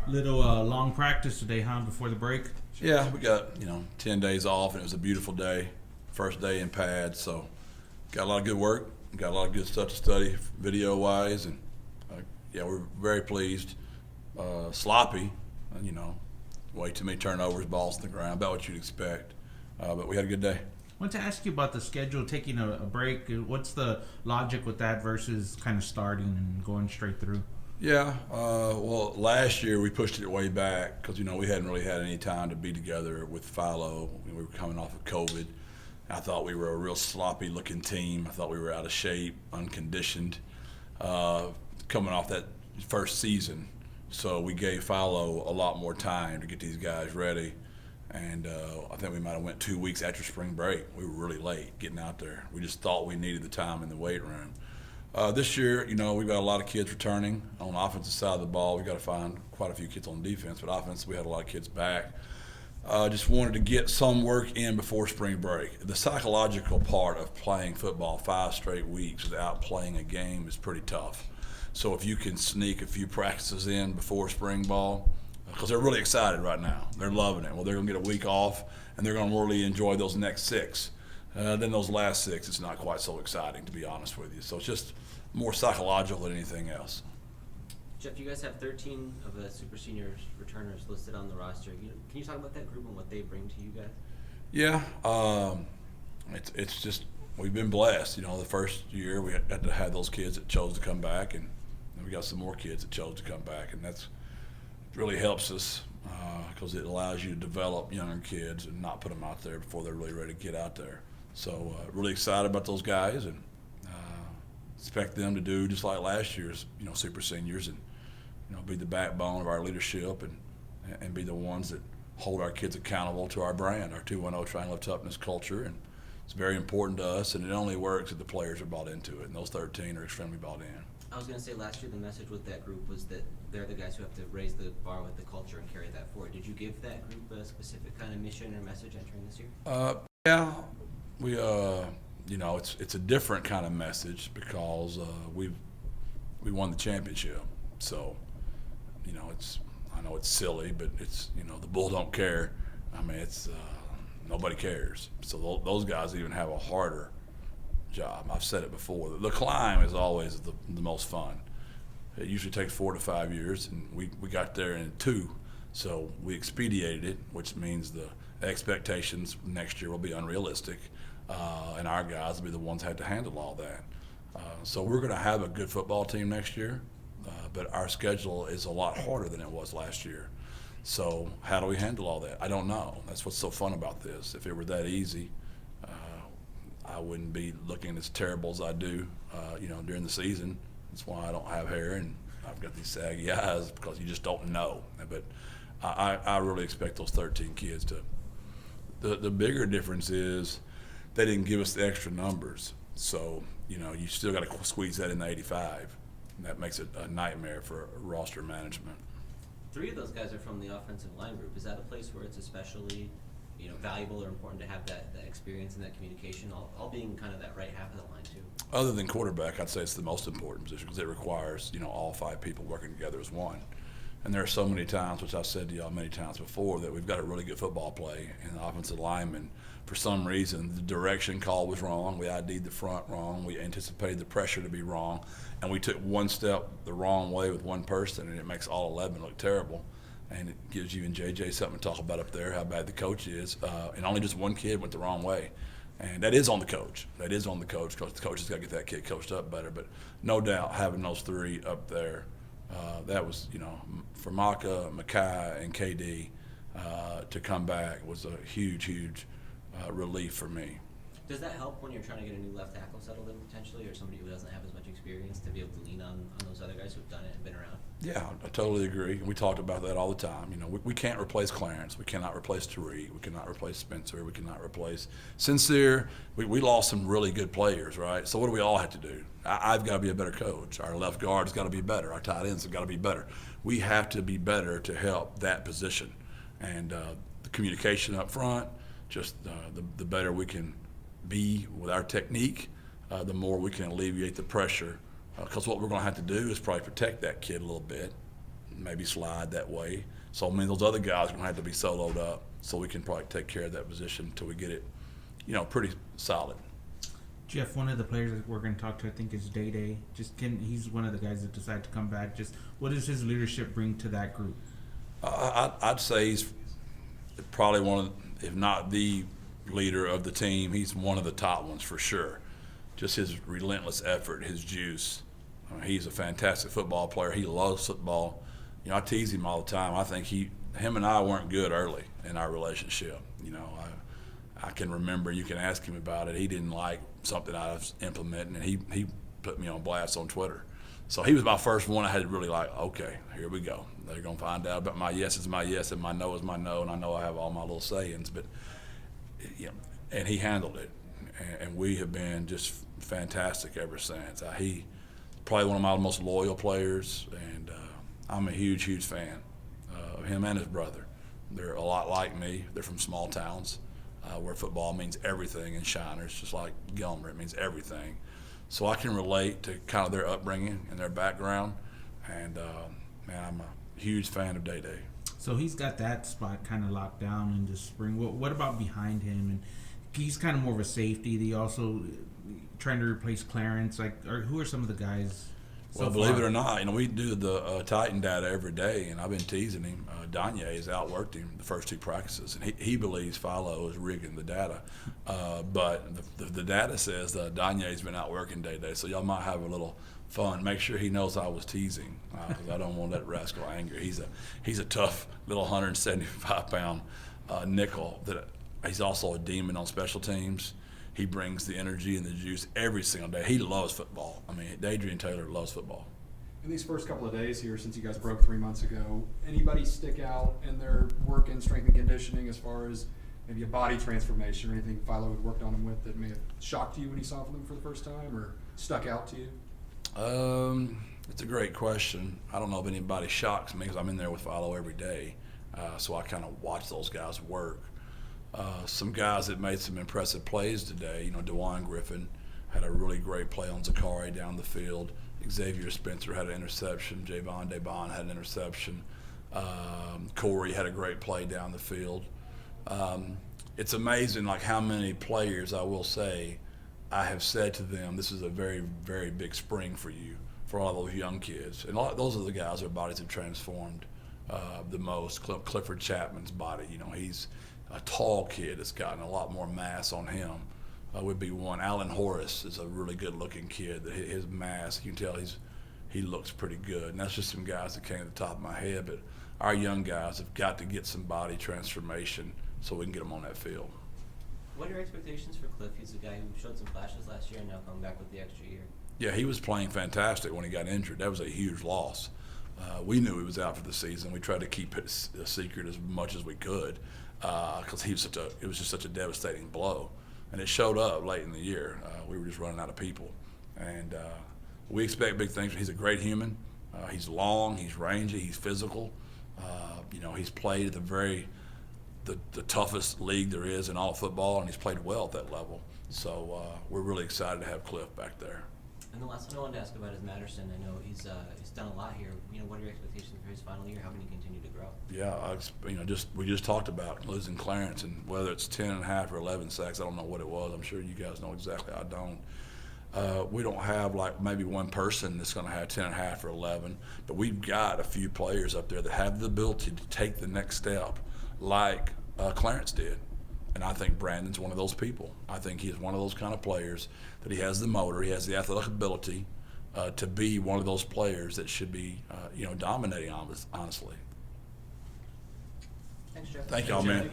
Little long practice today, huh? Before the break. Yeah, we got 10 days off, and it was a beautiful day. First day in pad, so got a lot of good work. Got a lot of good stuff to study, video-wise, and yeah, we're very pleased. Sloppy, way too many turnovers, balls on the ground, about what you'd expect. But we had a good day. I want to ask you about the schedule, taking a break. What's the logic with that versus kind of starting and going straight through? Yeah, well, last year we pushed it way back because, we hadn't really had any time to be together with Philo. We were coming off of COVID. I thought we were a real sloppy-looking team. I thought we were out of shape, unconditioned, coming off that first season. So we gave Philo a lot more time to get these guys ready. And I think we might have went 2 weeks after spring break. We were really late getting out there. We just thought we needed the time in the weight room. This year, we've got a lot of kids returning on the offensive side of the ball. We've got to find quite a few kids on defense, but offense, we had a lot of kids back. Just wanted to get some work in before spring break. The psychological part of playing football 5 straight weeks without playing a game is pretty tough. So if you can sneak a few practices in before spring ball, because they're really excited right now. They're loving it. Well, they're going to get a week off, and they're going to really enjoy those next 6. Then those last 6, it's not quite so exciting, to be honest with you. So it's just more psychological than anything else. Jeff, you guys have 13 of the super seniors returners listed on the roster. Can you talk about that group and what they bring to you guys? Yeah, it's just we've been blessed. The first year we had to have those kids that chose to come back, and we got some more kids that chose to come back, and that's really helps us because it allows you to develop younger kids and not put them out there before they're really ready to get out there. So really excited about those guys, and expect them to do just like last year's super seniors, and be the backbone of our leadership and be the ones that hold our kids accountable to our brand, our 210 Triangle of Toughness culture. And it's very important to us, and it only works if the players are bought into it, and those 13 are extremely bought in. I was going to say last year the message with that group was that they're the guys who have to raise the bar with the culture and carry that forward. Did you give that group a specific kind of mission or message entering this year? Yeah, we it's a different kind of message because we won the championship. So I know it's silly, but it's the bull don't care. I mean, it's nobody cares. So those guys even have a harder job. I've said it before. The climb is always the most fun. It usually takes 4 to 5 years, and we got there in 2. So we expedited it, which means the expectations next year will be unrealistic, and our guys will be the ones that have to handle all that. So we're going to have a good football team next year, but our schedule is a lot harder than it was last year. So how do we handle all that? I don't know. That's what's so fun about this. If it were that easy, I wouldn't be looking as terrible as I do, during the season. That's why I don't have hair and I've got these saggy eyes, because you just don't know. But I really expect those 13 kids to. The bigger difference is they didn't give us the extra numbers. So, you still got to squeeze that in the 85. And that makes it a nightmare for roster management. 3 of those guys are from the offensive line group. Is that a place where it's especially valuable or important to have that experience and that communication, all being kind of that right half of the line too? Other than quarterback, I'd say it's the most important position because it requires, all 5 people working together as one. And there are so many times, which I've said to y'all many times before, that we've got a really good football play, and the offensive lineman, for some reason, the direction call was wrong. We ID'd the front wrong. We anticipated the pressure to be wrong, and we took one step the wrong way with one person, and it makes all 11 look terrible. And it gives you and JJ something to talk about up there, how bad the coach is. And only just one kid went the wrong way. And that is on the coach. That is on the coach, because the coach has got to get that kid coached up better. But no doubt having those 3 up there, that was, for Maka, Makai, and KD to come back was a huge relief for me. Does that help when you're trying to get a new left tackle settled in potentially, or somebody who doesn't have as much experience, to be able to lean on those other guys who've done it and been around? Yeah, I totally agree. We talked about that all the time. We can't replace Clarence. We cannot replace Tariq. We cannot replace Spencer. We cannot replace Sincere. We lost some really good players, right? So what do we all have to do? I've got to be a better coach. Our left guard's got to be better. Our tight ends have got to be better. We have to be better to help that position. And the communication up front, just the better we can be with our technique, the more we can alleviate the pressure. Because what we're going to have to do is probably protect that kid a little bit. maybe slide that way. So I mean, those other guys are going to have to be soloed up so we can probably take care of that position until we get it, pretty solid. Jeff, one of the players that we're going to talk to, I think, is Day. He's one of the guys that decided to come back. Just what does his leadership bring to that group? I'd say he's probably one of, if not the leader of the team, he's one of the top ones for sure. Just his relentless effort, his juice. He's a fantastic football player. He loves football. I tease him all the time. I think him and I weren't good early in our relationship. I can remember, you can ask him about it, he didn't like something I was implementing, and he put me on blast on Twitter. So he was my first one I had to really like, okay, here we go. They're going to find out about my yes is my yes and my no is my no, and I know I have all my little sayings. But, and he handled it. And we have been just fantastic ever since. He probably one of my most loyal players, and I'm a huge, huge fan of him and his brother. They're a lot like me. They're from small towns where football means everything in Shiners, just like Gilmer. It means everything. So I can relate to kind of their upbringing and their background. And, man, I'm a huge fan of Day. So he's got that spot kind of locked down in the spring. What about behind him? And he's kind of more of a safety. He also trying to replace Clarence. Who are some of the guys? Well, believe it or not, we do the Titan data every day, and I've been teasing him. Danye has outworked him the first 2 practices, and he believes Philo is rigging the data. But the data says that Danye's been outworking Day, so y'all might have a little fun. Make sure he knows I was teasing, 'cause I don't want that rascal angry. He's a tough little 175-pound nickel. He's also a demon on special teams. He brings the energy and the juice every single day. He loves football. I mean, Adrian Taylor loves football. In these first couple of days here, since you guys broke 3 months ago, anybody stick out in their work in strength and conditioning as far as maybe a body transformation or anything Philo had worked on him with that may have shocked you when you saw them for the first time or stuck out to you? It's a great question. I don't know if anybody shocks me because I'm in there with Philo every day, so I kind of watch those guys work. Some guys that made some impressive plays today, DeJuan Griffin had a really great play on Zakari down the field. Xavier Spencer had an interception. Javon Debon had an interception. Corey had a great play down the field. It's amazing how many players, I will say, I have said to them, this is a very, very big spring for you, for all those young kids. And those are the guys their bodies have transformed the most. Clifford Chapman's body, he's a tall kid that's gotten a lot more mass on him. Would be one. Alan Horace is a really good-looking kid. His mass, you can tell he looks pretty good. And that's just some guys that came to the top of my head. But our young guys have got to get some body transformation so we can get them on that field. What are your expectations for Cliff? He's a guy who showed some flashes last year and now coming back with the extra year. Yeah, he was playing fantastic when he got injured. That was a huge loss. We knew he was out for the season. We tried to keep it a secret as much as we could because it was just such a devastating blow. And it showed up late in the year. We were just running out of people. And we expect big things. He's a great human. He's long, he's rangy, he's physical. He's played at the toughest league there is in all of football, and he's played well at that level. So we're really excited to have Cliff back there. And the last one I wanted to ask about is Matterson. I know he's done a lot here. What are your expectations for his final year? How can he continue to grow? Yeah, we just talked about losing Clarence, and whether it's 10.5 or 11 sacks, I don't know what it was. I'm sure you guys know exactly. I don't. We don't have maybe one person that's going to have 10.5 or 11, but we've got a few players up there that have the ability to take the next step, like Clarence did. And I think Brandon's one of those people. I think he's one of those kind of players that he has the motor, he has the athletic ability to be one of those players that should be, dominating, honestly. Thanks, Jeff. Thank y'all, man.